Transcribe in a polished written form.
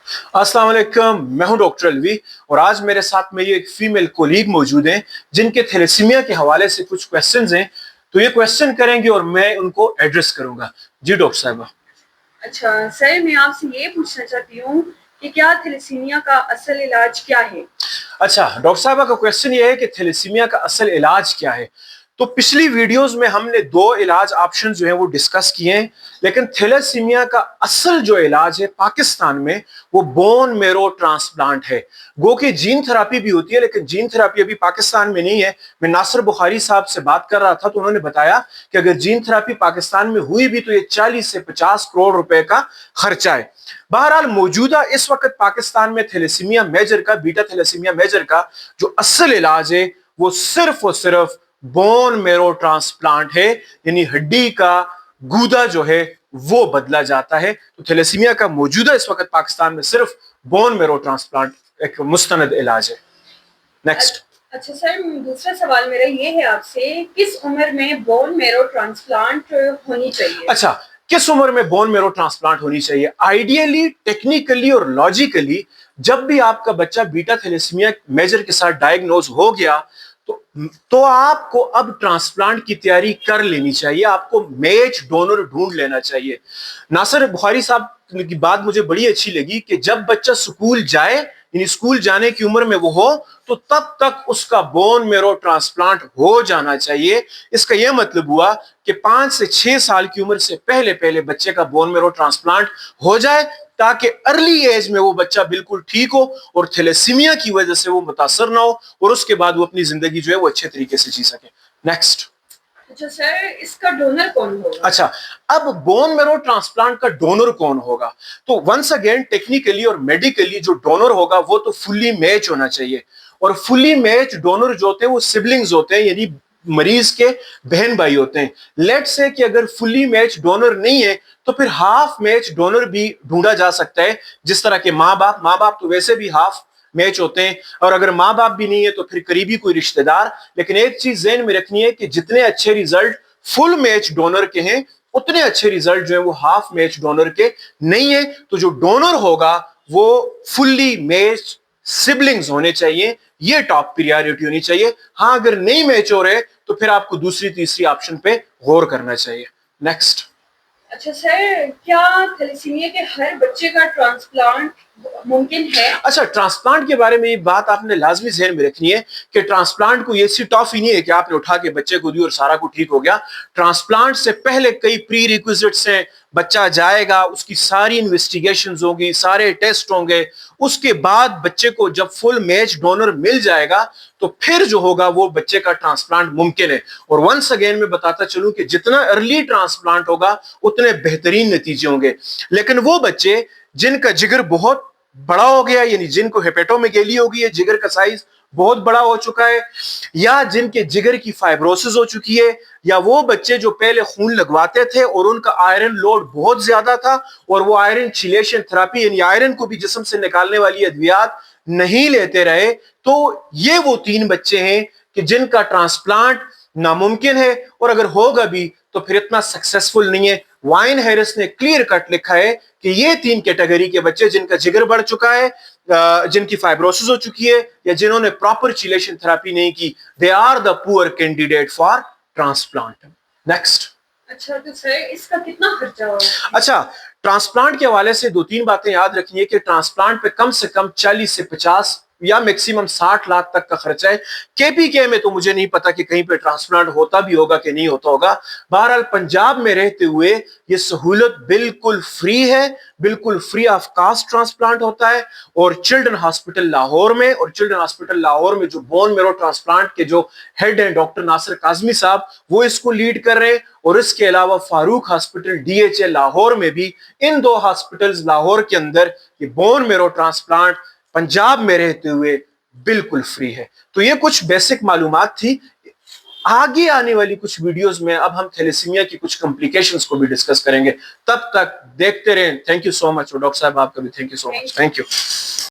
अस्सलाम वालेकुम, मैं हूं डॉक्टर अलवी और आज मेरे साथ मेरी एक फीमेल कोलीग मौजूद हैं जिनके थैलेसीमिया के हवाले से कुछ क्वेश्चंस हैं। तो ये क्वेश्चन करेंगे और मैं उनको एड्रेस करूंगा। जी डॉक्टर साहबा। अच्छा सर, मैं आपसे ये पूछना चाहती हूँ कि क्या थैलेसीमिया का असल इलाज क्या है? अच्छा डॉक्टर साहबा का क्वेश्चन ये है कि थैलेसीमिया का असल इलाज क्या है। तो पिछली वीडियोस में हमने दो इलाज ऑप्शन जो है वो डिस्कस किए हैं, लेकिन थैलेसीमिया का असल जो इलाज है पाकिस्तान में वो बोन मेरो ट्रांसप्लांट है। गो कि जीन थेरापी भी होती है, लेकिन जीन थेरापी अभी पाकिस्तान में नहीं है। मैं नासिर बुखारी साहब से बात कर रहा था तो उन्होंने बताया कि अगर जीन थेरापी पाकिस्तान में हुई भी तो ये 40 से 50 करोड़ रुपए का खर्चा है। बहरहाल मौजूदा इस वक्त पाकिस्तान में थैलेसीमिया मेजर का, बीटा थैलेसीमिया मेजर का जो असल इलाज है वो सिर्फ और सिर्फ बोन मेरो ट्रांसप्लांट है, यानी हड्डी का गूदा जो है वो बदला जाता है। तो थैलेसीमिया का मौजूदा इस वक्त पाकिस्तान में सिर्फ बोन मेरो ट्रांसप्लांट एक मुस्तनद इलाज है। नेक्स्ट। अच्छा सर, दूसरा सवाल मेरा ये है आपसे, किस उम्र में बोन मेरो ट्रांसप्लांट होनी चाहिए? अच्छा, किस उम्र में बोन मेरो ट्रांसप्लांट होनी चाहिए? आइडियली, टेक्निकली और लॉजिकली जब भी आपका बच्चा बीटा थैलेसीमिया मेजर के साथ डायग्नोज हो गया तो आपको अब ट्रांसप्लांट की तैयारी कर लेनी चाहिए। आपको मैच डोनर ढूंढ लेना चाहिए। नासिर बुखारी साहब की बात मुझे बड़ी अच्छी लगी कि जब बच्चा स्कूल जाए, यानी स्कूल जाने की उम्र में वो हो, तो तब तक उसका बोन मेरो ट्रांसप्लांट हो जाना चाहिए। इसका यह मतलब हुआ कि 5 से 6 साल की उम्र से पहले पहले बच्चे का बोन मेरो ट्रांसप्लांट हो जाए, ताकि अर्ली एज में वो बच्चा बिल्कुल ठीक हो और थैलेसीमिया की वजह से वो मुतासर ना हो और उसके बाद वो अपनी जिंदगी जो है वो अच्छे तरीके से जी सके। नेक्स्ट। अच्छा सर, इसका डोनर कौन होगा? अच्छा, अब बोन मेरो ट्रांसप्लांट का डोनर कौन होगा? तो वंस अगेन टेक्निकली और मेडिकली जो डोनर होगा वो तो फुल्ली मैच होना चाहिए। और फुल्ली मैच डोनर जो होते हैं वो सिबलिंग्स होते हैं, यानी मरीज के बहन भाई होते हैं। लेट्स से कि अगर फुल्ली मैच डोनर नहीं है तो फिर हाफ मैच डोनर भी ढूंढा जा सकता है, जिस तरह के माँ बाप तो वैसे भी हाफ मैच होते हैं। और अगर माँ बाप भी नहीं है तो फिर करीबी कोई रिश्तेदार। लेकिन एक चीज ज़हन में रखनी है कि जितने अच्छे रिजल्ट फुल मैच डोनर के हैं उतने अच्छे रिजल्ट जो है वो हाफ मैच डोनर के नहीं है। तो जो डोनर होगा वो फुल्ली मैच सिबलिंग्स होने चाहिए, ये टॉप प्रायोरिटी होनी चाहिए। हाँ, अगर नहीं मैच हो रहे तो फिर आपको दूसरी तीसरी ऑप्शन पे गौर करना चाहिए। नेक्स्ट। अच्छा सर, क्या थैलेसीमिया के हर बच्चे का ट्रांसप्लांट मुमकिन है? अच्छा, ट्रांसप्लांट के बारे में ये बात आपने लाजमी ज़हन में रखनी है कि ट्रांसप्लांट को ये सी टॉफी नहीं है कि आपने उठा के बच्चे को दी और सारा को ठीक हो गया। ट्रांसप्लांट से पहले कई प्री रिक्विजिट्स हैं। बच्चा जाएगा, उसकी सारी इन्वेस्टिगेशंस होंगी, सारे टेस्ट होंगे। उसके बाद बच्चे को जब फुल मैच डोनर मिल जाएगा तो फिर जो होगा वो बच्चे का ट्रांसप्लांट मुमकिन है। और वंस अगेन मैं बताता चलूं कि जितना अर्ली ट्रांसप्लांट होगा उतने बेहतरीन नतीजे होंगे। लेकिन वो बच्चे जिनका जिगर बहुत बड़ा हो गया, यानी जिनको हेपेटोमेगेली हो गई है, जिगर का साइज बहुत बड़ा हो चुका है, या जिनके जिगर की फाइब्रोसिस हो चुकी है, या वो बच्चे जो पहले खून लगवाते थे और उनका आयरन लोड बहुत ज्यादा था और वो आयरन चिलेशन थेरापी यानी आयरन को भी जिस्म से निकालने वाली अद्वियात नहीं लेते रहे, तो ये वो 3 बच्चे हैं कि जिनका ट्रांसप्लांट नामुमकिन है। और अगर होगा भी तो फिर इतना सक्सेसफुल नहीं है। वाइन हैरिस ने क्लियर कट लिखा है कि ये 3 कैटेगरी के बच्चे जिनका जिगर बढ़ चुका है, जिनकी फाइब्रोसिस हो चुकी है, या जिन्होंने प्रॉपर चिलेशन थेरापी नहीं की, they are the poor candidate for transplant. Next. अच्छा तो सर, इसका कितना खर्चा होगा? अच्छा, ट्रांसप्लांट के हवाले से 2-3 बातें याद रखनी है कि ट्रांसप्लांट पे कम से कम 40 से 50 या मैक्सिमम 60 लाख तक का खर्चा है। केपीके में तो मुझे नहीं पता कि कहीं पे ट्रांसप्लांट होता भी होगा कि नहीं होता होगा। बहरहाल पंजाब में रहते हुए ये सहूलत बिल्कुल फ्री है, बिल्कुल फ्री ऑफ कास्ट ट्रांसप्लांट होता है। और चिल्ड्रन हॉस्पिटल लाहौर में जो बोन मेरो ट्रांसप्लांट के जो हेड हैं डॉक्टर नासिर काजमी साहब, वो इसको लीड कर रहे हैं। और इसके अलावा फारूक हॉस्पिटल डीएचए लाहौर में भी, इन 2 हॉस्पिटल्स लाहौर के अंदर ये बोन मेरो ट्रांसप्लांट पंजाब में रहते हुए बिल्कुल फ्री है। तो ये कुछ बेसिक मालूमात थी। आगे आने वाली कुछ वीडियोस में अब हम थैलेसीमिया की कुछ कॉम्प्लिकेशंस को भी डिस्कस करेंगे। तब तक देखते रहें। Thank you so much. और डॉक्टर साहब आपका भी thank you so much. Thank you.